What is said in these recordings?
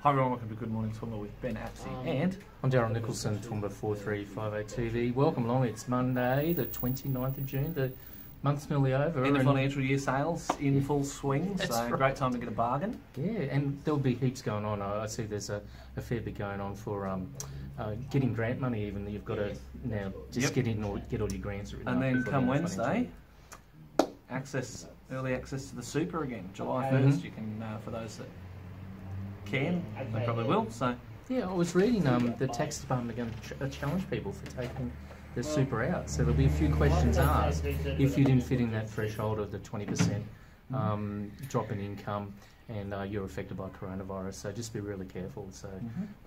Hi everyone, welcome to Good Morning Toowoomba with Ben Apsey and... I'm Darryl Nicholson, Toowoomba 4358 TV. Welcome along, it's Monday the 29th of June, the month's nearly over. End of financial year sales in full swing, so right. Great time to get a bargain. Yeah, and there'll be heaps going on. I see there's a fair bit going on for getting grant money even. You've got to now just get all your grants written and up. then come Wednesday, early access to the super again, July 1st. You can, for those that can, they probably will. So yeah, I was reading the tax department are going to challenge people for taking the super out. So there'll be a few questions asked if you didn't fit in that threshold of the 20% drop in income and you're affected by coronavirus. So just be really careful. So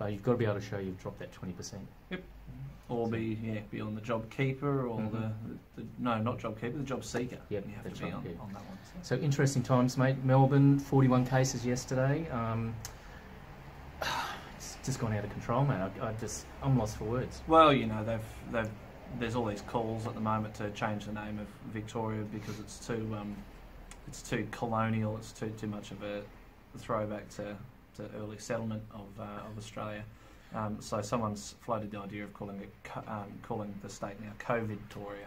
you've got to be able to show you've dropped that 20%. Yep. Or be on the job keeper or not job keeper, the job seeker. Yep, you have to be on that one. So interesting times, mate. Melbourne, 41 cases yesterday. It's just gone out of control, mate. I'm lost for words. Well, you know, there's all these calls at the moment to change the name of Victoria because it's too colonial. It's too much of a throwback to early settlement of Australia. So someone's floated the idea of calling the state now COVID-Victoria,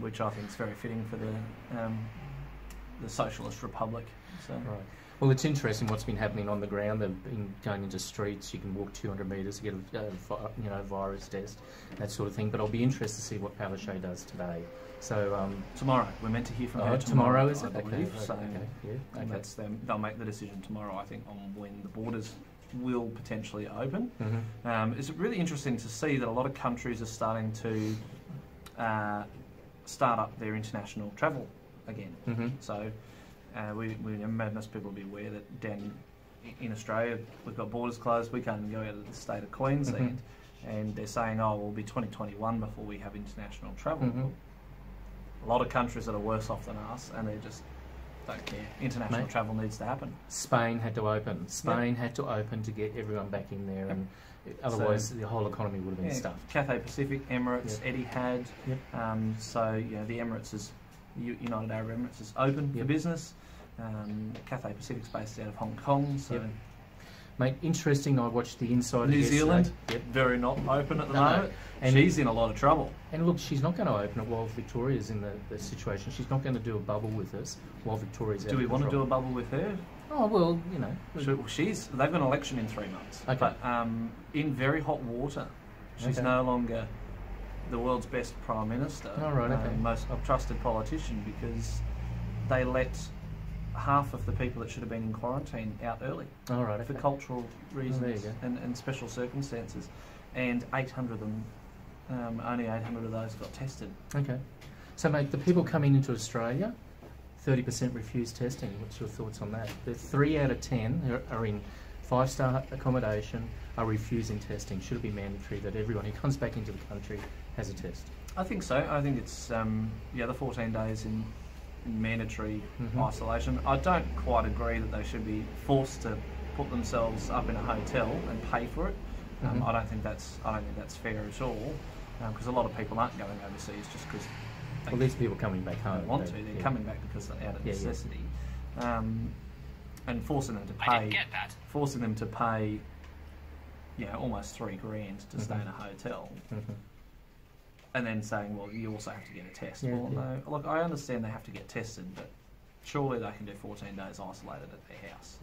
which I think is very fitting for the Socialist Republic. So. Right. Well, it's interesting what's been happening on the ground. They've been going into streets. You can walk 200 metres to get a virus test, that sort of thing. But I'll be interested to see what Palaszczuk does today. So tomorrow, we're meant to hear from her tomorrow, is it? I believe. Okay, so okay. that's them. They'll make the decision tomorrow, I think, on when the borders will potentially open. It's really interesting to see that a lot of countries are starting to start up their international travel again. So most people will be aware that down in Australia we've got borders closed. We can't even go out of the state of Queensland, and they're saying, "Oh, we'll be 2021 before we have international travel." A lot of countries that are worse off than us, and they just don't care. International travel needs to happen. Spain had to open. Spain had to open to get everyone back in there, and otherwise the whole economy would have been stuffed. Cathay Pacific, Emirates, Etihad. So the Emirates is United Arab Emirates is open for business. Cathay Pacific's based out of Hong Kong. So. Mate, interesting. I watched the Insider. New Zealand, very not open at the moment, and she's in a lot of trouble. And look, she's not going to open it while Victoria's in the situation. She's not going to do a bubble with us while Victoria's out. Do we want to do a bubble with her? Oh well, you know. They've got an election in 3 months, but in very hot water. She's no longer the world's best prime minister, most trusted politician, because they let half of the people that should have been in quarantine out early for cultural reasons and special circumstances, and 800 of them, only 800 of those got tested. Okay, so mate, the people coming into Australia, 30% refuse testing. What's your thoughts on that? The 3 out of 10 are in 5-star accommodation are refusing testing. Should it be mandatory that everyone who comes back into the country has a test? I think so. I think it's the 14 days in mandatory isolation. I don't quite agree that they should be forced to put themselves up in a hotel and pay for it. I don't think that's fair at all, because a lot of people aren't going overseas just because these people coming back home want to. They're coming back because they're out of necessity, and forcing them to pay almost $3,000 to stay in a hotel. And then saying, well, you also have to get a test. Well, no, look, I understand they have to get tested, but surely they can do 14 days isolated at their house.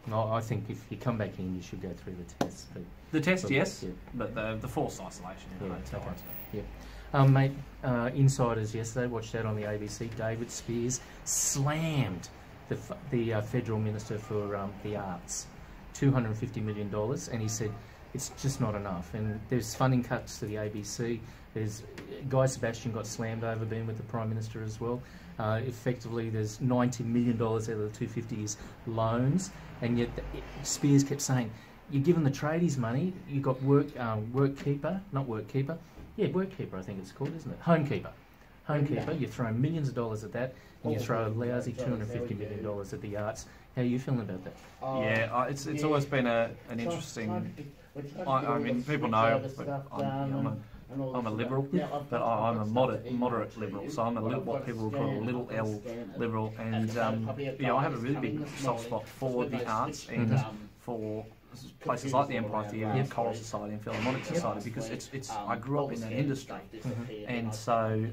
No, I think if you come back in, you should go through the test. The test, yes, but the forced isolation in a hotel. Mate, Insiders yesterday, watched that on the ABC. David Spears slammed the Federal Minister for the Arts, $250 million, and he said, it's just not enough. And there's funding cuts to the ABC. There's Guy Sebastian got slammed over being with the Prime Minister as well. Effectively, there's $90 million out of the 250 is loans, and yet Spears kept saying, "You're giving the tradies money. You've got WorkKeeper, not WorkKeeper, WorkKeeper I think it's called, isn't it? Homekeeper. You throw millions of dollars at that, and you throw a lousy $250 million at the arts. How are you feeling about that?" It's always been an interesting. I mean, people know I'm a liberal, but I'm a moderate liberal. So I'm what people would call a little L liberal, and I have a really big soft spot for the arts and for places like the Empire Theatre, Yep. Choral Society and Philharmonic Society, because it's I grew up in that industry, and so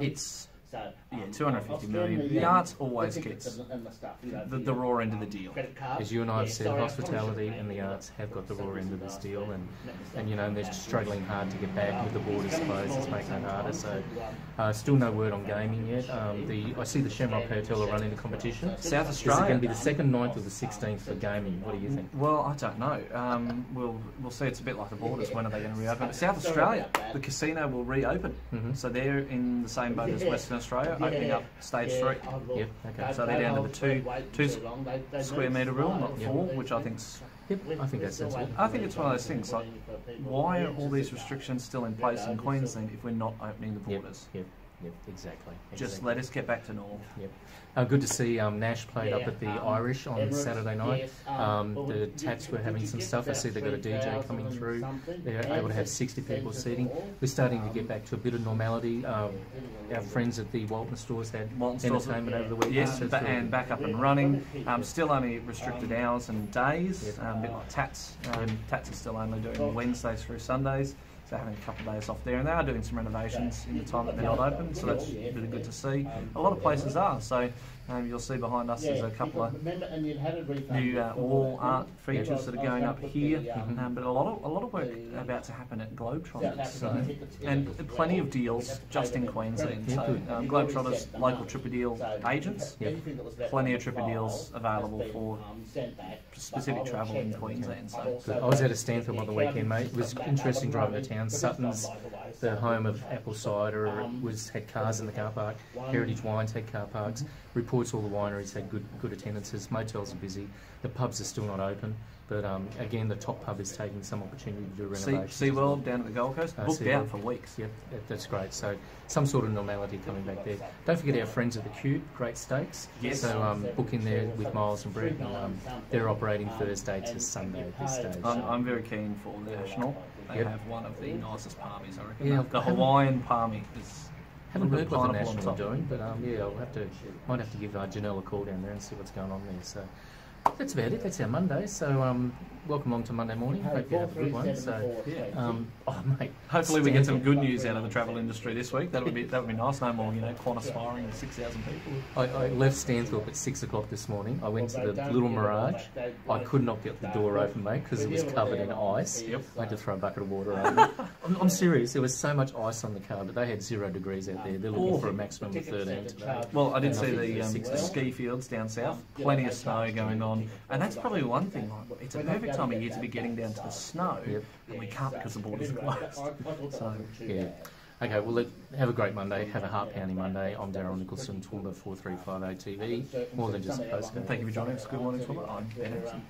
it's 250 million. The arts always gets the raw end of the deal. As you and I have said, hospitality and the arts have got the raw end of this deal, and you know, they're struggling hard to get back with the borders closed. It's making it harder. So still no word on gaming yet. I see the Shamrock Hotel are running the competition. South Is it Australia. going to be the 2nd, 9th or the 16th for gaming? What do you think? Well, I don't know. We'll see. It's a bit like the borders. When are they going to reopen? But South Australia, the casino will reopen. So they're in the same boat as Western Australia, opening up stage 3. Yep. Okay. So they're down to the two square metre rule, not 4, which I think's. Yep. I think that's sensible. I think it's one of those things. Like, why are all these restrictions still in place in Queensland if we're not opening the borders? Yep. Yep. Exactly. Just let us get back to normal. Yep. Good to see Nash played up at the Irish on Saturday night. The Tats were having some stuff. I see they've got a DJ coming through. They're able to have 60 people seating. We're starting to get back to a bit of normality. Our friends at the Walton stores had entertainment over the weekend. Yes, so and back up and running. Still only restricted hours and days, a bit like Tats. Tats are still only doing Wednesdays through Sundays. They're having a couple of days off there, and they are doing some renovations in the time that they're not open, so that's really good to see. A lot of places are, so you'll see behind us there's a couple of new wall art features that are going up here, but a lot of work about to happen at Globetrotters, so, and plenty of deals just in Queensland. So Globetrotters, local Tripper Deal agents, plenty of Tripper Deals available for specific travel in Queensland. So. I was at a Stanthorpe on the weekend, mate. It was interesting driving to town. Sutton's, the home of apple cider, had cars in the car park. Heritage Wines had car parks. Reports all the wineries had good attendances. Motels are busy. The pubs are still not open. But again, the top pub is taking some opportunity to do renovations. SeaWorld down at the Gold Coast, booked out for weeks. Yep, that's great. So some sort of normality coming back there. Don't forget our friends at the Cube, great steaks. Yes. So book in there with Miles and Brett. They're operating Thursday to Sunday at this stage. I'm very keen for the National. They have one of the nicest palmies, I reckon. Yeah, the Hawaiian palmy is. Haven't heard what the National are doing, but yeah, might have to give Janelle a call down there and see what's going on there. So that's about it. That's our Monday. So welcome along to Monday morning. Hope you have a good one. So oh mate, hopefully we get some good news out of the travel industry this week. That would be nice. No more Qantas firing 6,000 people. I left Stanthorpe at 6 o'clock this morning. I went to the Little Mirage. I could not get the door open, mate, because it was covered in ice. Yep. I had to throw a bucket of water over it. I'm serious. There was so much ice on the car, but they had 0 degrees out there. They're looking for a maximum of 13 today. Well, I did see the ski fields down south. Plenty of snow going on, and that's probably one thing. Like, it's a perfect time of year to be getting down to the snow, and we can't because the borders are closed. So yeah. Okay, well, have a great Monday. Have a heart-pounding Monday. I'm Darryl Nicholson, Toowoomba 4358 TV. More than just a postcard. Thank you for joining us. Good morning, Toowoomba. I'm Ben Anderson.